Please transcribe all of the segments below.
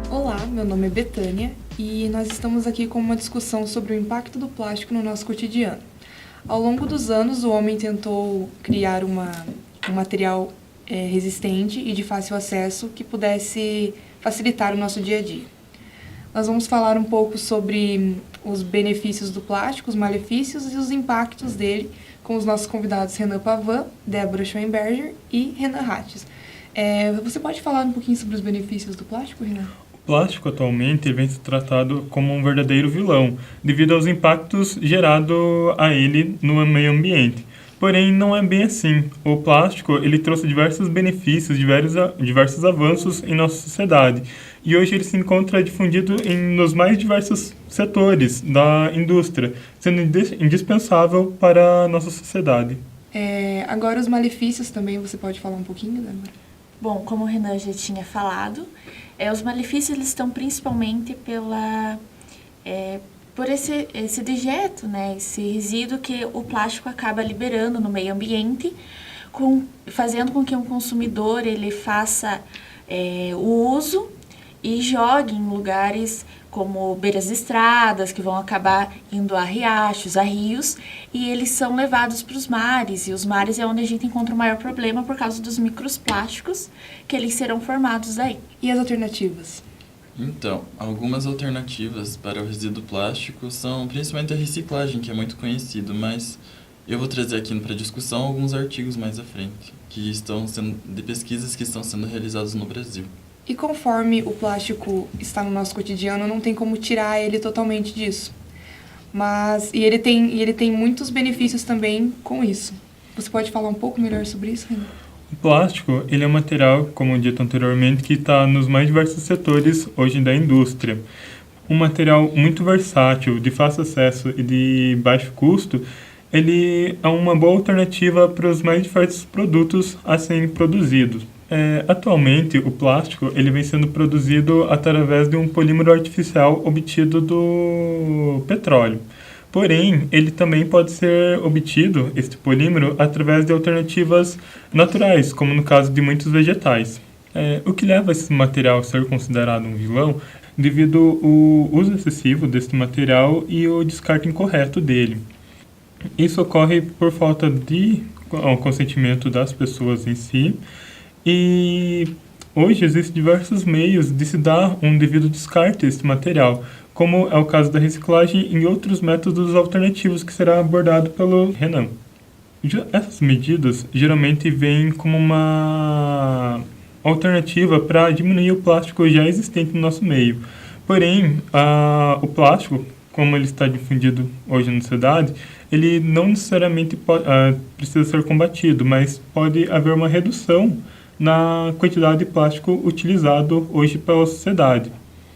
Olá, meu nome é Betânia e nós estamos aqui com uma discussão sobre o impacto do plástico no nosso cotidiano. Ao longo dos anos, o homem tentou criar um material resistente e de fácil acesso que pudesse facilitar o nosso dia a dia. Nós vamos falar um pouco sobre os benefícios do plástico, os malefícios e os impactos dele com os nossos convidados Renan Pavan, Débora Schoenberger e Renan Rates. Você pode falar um pouquinho sobre os benefícios do plástico, Renan? O plástico atualmente vem sendo tratado como um verdadeiro vilão, devido aos impactos gerados a ele no meio ambiente. Porém, não é bem assim. O plástico ele trouxe diversos benefícios, diversos avanços em nossa sociedade. E hoje ele se encontra difundido nos mais diversos setores da indústria, sendo indispensável para a nossa sociedade. Agora, os malefícios também, você pode falar um pouquinho, Débora? Bom, como o Renan já tinha falado, os malefícios eles estão principalmente por esse dejeto, né, esse resíduo que o plástico acaba liberando no meio ambiente, fazendo com que um consumidor ele faça o uso e jogue em lugares como beiras de estradas, que vão acabar indo a riachos, a rios, e eles são levados para os mares, e os mares é onde a gente encontra o maior problema por causa dos microplásticos que eles serão formados daí. E as alternativas? Então, algumas alternativas para o resíduo plástico são principalmente a reciclagem, que é muito conhecido, mas eu vou trazer aqui para discussão alguns artigos mais à frente, que estão sendo de pesquisas que estão sendo realizadas no Brasil. E conforme o plástico está no nosso cotidiano, não tem como tirar ele totalmente disso. E ele tem muitos benefícios também com isso. Você pode falar um pouco melhor sobre isso, Renan? O plástico ele é um material, como dito anteriormente, que está nos mais diversos setores hoje da indústria. Um material muito versátil, de fácil acesso e de baixo custo, ele é uma boa alternativa para os mais diversos produtos a serem produzidos. Atualmente, o plástico ele vem sendo produzido através de um polímero artificial obtido do petróleo. Porém, ele também pode ser obtido, este polímero, através de alternativas naturais, como no caso de muitos vegetais. O que leva esse material a ser considerado um vilão devido ao uso excessivo deste material e o descarte incorreto dele. Isso ocorre por falta de consentimento das pessoas em si, e hoje existem diversos meios de se dar um devido descarte a este material, como é o caso da reciclagem e outros métodos alternativos que será abordado pelo Renan. Essas medidas geralmente vêm como uma alternativa para diminuir o plástico já existente no nosso meio. Porém, o plástico, como ele está difundido hoje na sociedade, ele não necessariamente precisa ser combatido, mas pode haver uma redução na quantidade de plástico utilizado hoje pela sociedade.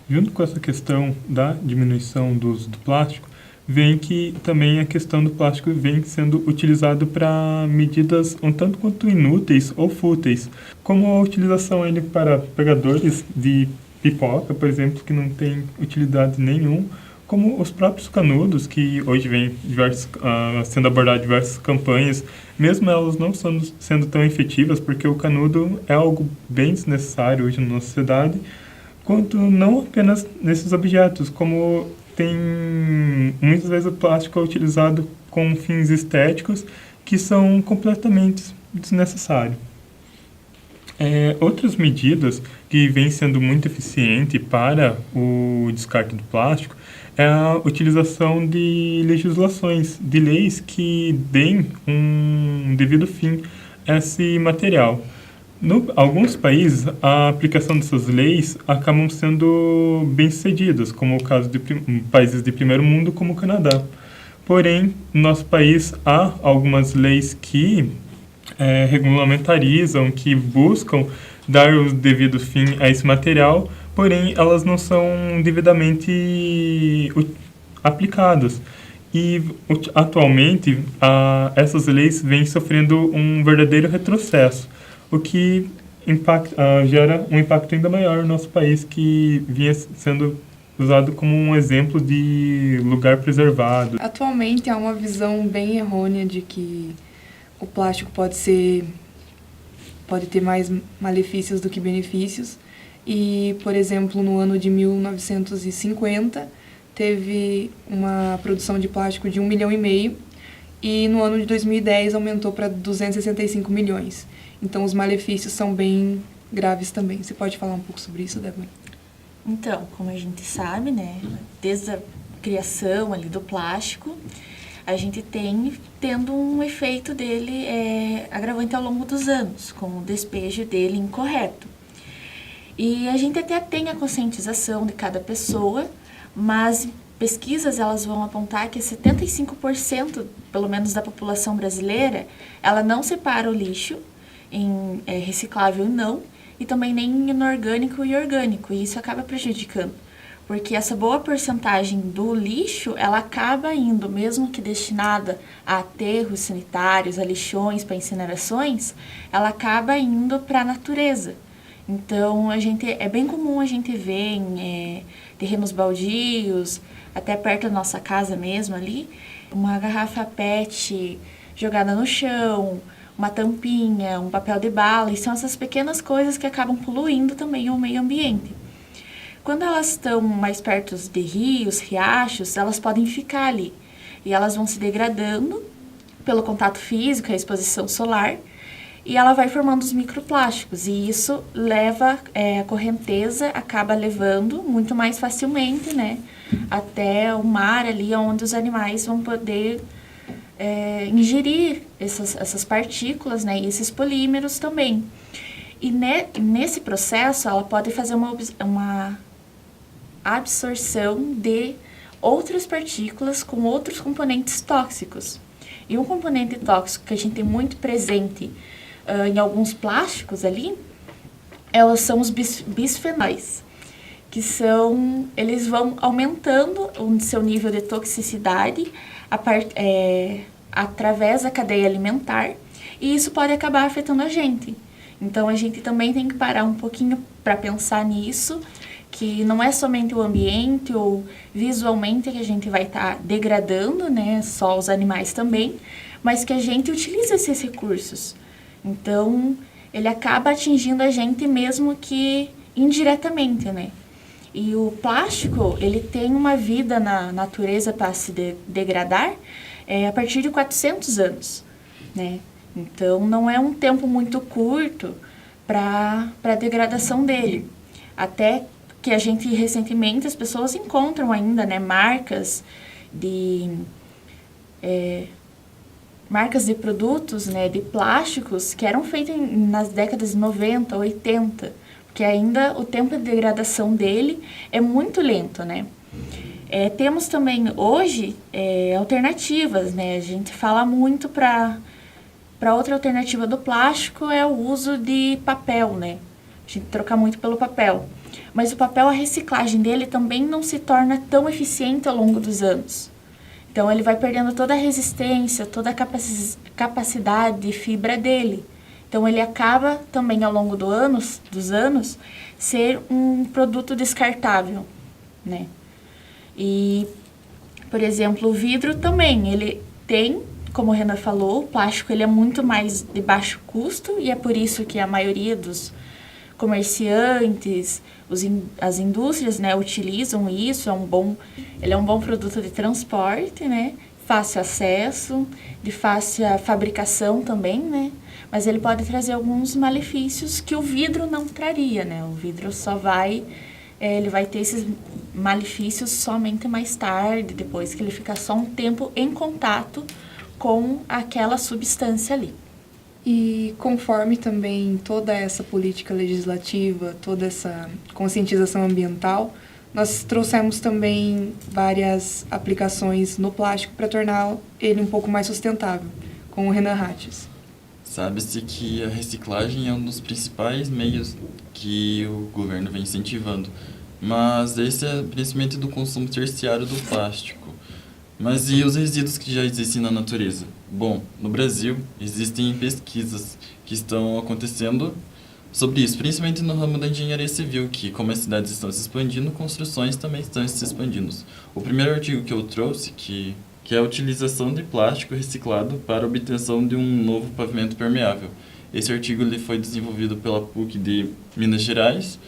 Junto com essa questão da diminuição do uso do plástico, vem que também a questão do plástico vem sendo utilizado para medidas um tanto quanto inúteis ou fúteis, como a utilização ele para pegadores de pipoca, por exemplo, que não tem utilidade nenhuma, como os próprios canudos, que hoje vem sendo abordadas diversas campanhas, mesmo elas não sendo tão efetivas, porque o canudo é algo bem desnecessário hoje na nossa sociedade, quanto não apenas nesses objetos, como tem muitas vezes o plástico é utilizado com fins estéticos que são completamente desnecessários. Outras medidas que vêm sendo muito eficientes para o descarte do plástico é a utilização de legislações, de leis que deem um devido fim a esse material. Em alguns países, a aplicação dessas leis acabam sendo bem-sucedidas, como o caso de países de primeiro mundo, como o Canadá. Porém, no nosso país, há algumas leis que regulamentarizam, que buscam dar o devido fim a esse material, porém, elas não são devidamente aplicadas. E, atualmente, essas leis vêm sofrendo um verdadeiro retrocesso, o que gera um impacto ainda maior no nosso país, que vinha sendo usado como um exemplo de lugar preservado. Atualmente há uma visão bem errônea de que o plástico pode ter mais malefícios do que benefícios. E, por exemplo, no ano de 1950, teve uma produção de plástico de 1,5 milhão, e no ano de 2010 aumentou para 265 milhões. Então, os malefícios são bem graves também. Você pode falar um pouco sobre isso, Débora? Então, como a gente sabe, né, desde a criação ali do plástico, a gente tendo um efeito dele agravante ao longo dos anos, com o despejo dele incorreto. E a gente até tem a conscientização de cada pessoa, mas pesquisas elas vão apontar que 75%, pelo menos da população brasileira, ela não separa o lixo em reciclável e não, e também nem em inorgânico e orgânico, e isso acaba prejudicando. Porque essa boa porcentagem do lixo, ela acaba indo, mesmo que destinada a aterros sanitários, a lixões, para incinerações, ela acaba indo para a natureza. Então, é bem comum a gente ver em terrenos baldios, até perto da nossa casa mesmo ali, uma garrafa PET jogada no chão, uma tampinha, um papel de bala, e são essas pequenas coisas que acabam poluindo também o meio ambiente. Quando elas estão mais perto de rios, riachos, elas podem ficar ali, e elas vão se degradando pelo contato físico, a exposição solar, e ela vai formando os microplásticos, e isso leva, a correnteza acaba levando muito mais facilmente, né, até o mar ali, onde os animais vão poder ingerir essas partículas, né, e esses polímeros também. E nesse processo, ela pode fazer uma absorção de outras partículas com outros componentes tóxicos. E um componente tóxico que a gente tem muito presente em alguns plásticos ali, são os bisfenóis, que eles vão aumentando o seu nível de toxicidade através da cadeia alimentar, e isso pode acabar afetando a gente. Então, a gente também tem que parar um pouquinho para pensar nisso, que não é somente o ambiente ou visualmente que a gente vai estar degradando, né, só os animais também, mas que a gente utiliza esses recursos. Então, ele acaba atingindo a gente mesmo que indiretamente, né? E o plástico, ele tem uma vida na natureza para se degradar a partir de 400 anos, né? Então, não é um tempo muito curto para a degradação dele. Até que recentemente, as pessoas encontram ainda, né, marcas de produtos, né, de plásticos que eram feitos nas décadas de 90, 80, porque ainda o tempo de degradação dele é muito lento, né? Temos também hoje alternativas, né? A gente fala muito para outra alternativa do plástico é o uso de papel, né? A gente troca muito pelo papel. Mas o papel, a reciclagem dele também não se torna tão eficiente ao longo dos anos. Então, ele vai perdendo toda a resistência, toda a capacidade de fibra dele. Então, ele acaba também, ao longo dos anos, ser um produto descartável, né? E, por exemplo, o vidro também, ele tem, como o Renan falou, o plástico ele é muito mais de baixo custo, e é por isso que a maioria dos comerciantes, as indústrias, né, utilizam isso, ele é um bom produto de transporte, né, fácil acesso, de fácil fabricação também, né, mas ele pode trazer alguns malefícios que o vidro não traria, né, o vidro ele vai ter esses malefícios somente mais tarde, depois que ele fica só um tempo em contato com aquela substância ali. E conforme também toda essa política legislativa, toda essa conscientização ambiental, nós trouxemos também várias aplicações no plástico para tornar ele um pouco mais sustentável, com o Renan Hatches. Sabe-se que a reciclagem é um dos principais meios que o governo vem incentivando, mas esse é principalmente do consumo terciário do plástico. Mas e os resíduos que já existem na natureza? Bom, no Brasil existem pesquisas que estão acontecendo sobre isso, principalmente no ramo da engenharia civil, que como as cidades estão se expandindo, construções também estão se expandindo. O primeiro artigo que eu trouxe, que é a utilização de plástico reciclado para a obtenção de um novo pavimento permeável. Esse artigo ele foi desenvolvido pela PUC de Minas Gerais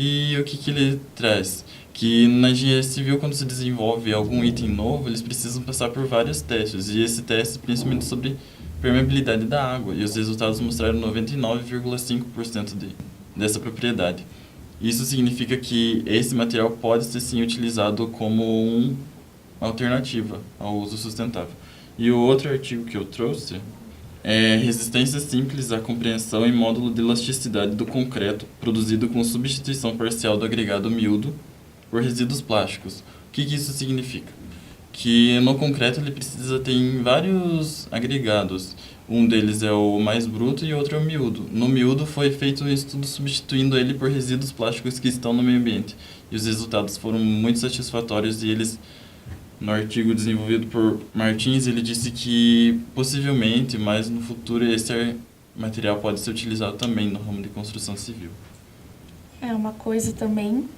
E o que ele traz? Que na engenharia civil, quando se desenvolve algum item novo, eles precisam passar por vários testes. E esse teste, principalmente sobre permeabilidade da água. E os resultados mostraram 99,5% dessa propriedade. Isso significa que esse material pode ser sim utilizado como uma alternativa ao uso sustentável. E o outro artigo que eu trouxe é resistência simples à compreensão em módulo de elasticidade do concreto produzido com substituição parcial do agregado miúdo por resíduos plásticos. O que isso significa? Que no concreto ele precisa ter vários agregados. Um deles é o mais bruto e outro é o miúdo. No miúdo foi feito um estudo substituindo ele por resíduos plásticos que estão no meio ambiente. E os resultados foram muito satisfatórios e eles, no artigo desenvolvido por Martins, ele disse que possivelmente, mais no futuro, esse material pode ser utilizado também no ramo de construção civil. É uma coisa também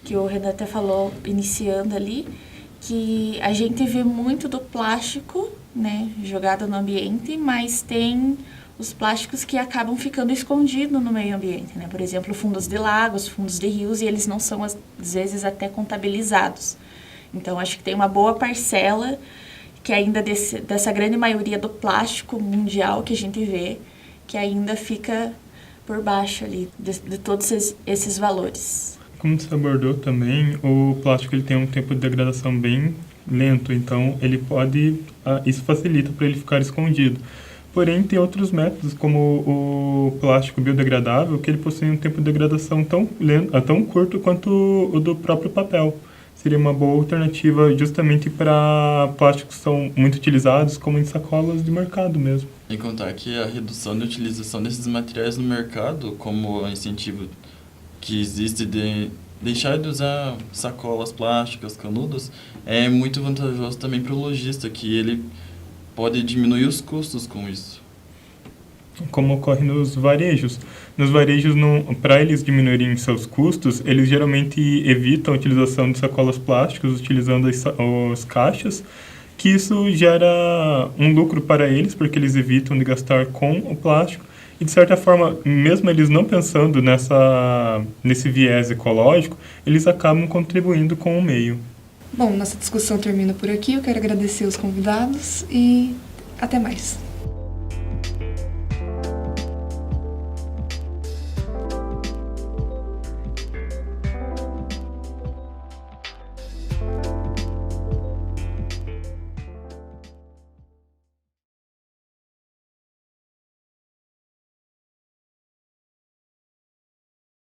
que o Renan até falou iniciando ali, que a gente vê muito do plástico, né, jogado no ambiente, mas tem os plásticos que acabam ficando escondidos no meio ambiente, né? Por exemplo, fundos de lagos, fundos de rios, e eles não são, às vezes, até contabilizados. Então, acho que tem uma boa parcela que ainda dessa grande maioria do plástico mundial que a gente vê, que ainda fica por baixo ali de todos esses valores. Como você abordou também, o plástico ele tem um tempo de degradação bem lento, então ele pode, isso facilita para ele ficar escondido. Porém, tem outros métodos, como o plástico biodegradável, que ele possui um tempo de degradação tão curto quanto o do próprio papel. Seria uma boa alternativa justamente para plásticos que são muito utilizados, como em sacolas de mercado mesmo. E contar que a redução de utilização desses materiais no mercado, como incentivo que existe de deixar de usar sacolas plásticas, canudos, é muito vantajoso também para o lojista, que ele pode diminuir os custos com isso. Como ocorre nos varejos. Nos varejos, para eles diminuírem seus custos, eles geralmente evitam a utilização de sacolas plásticas, utilizando as caixas, que isso gera um lucro para eles, porque eles evitam de gastar com o plástico. E, de certa forma, mesmo eles não pensando nesse viés ecológico, eles acabam contribuindo com o meio. Bom, nossa discussão termina por aqui. Eu quero agradecer os convidados e até mais.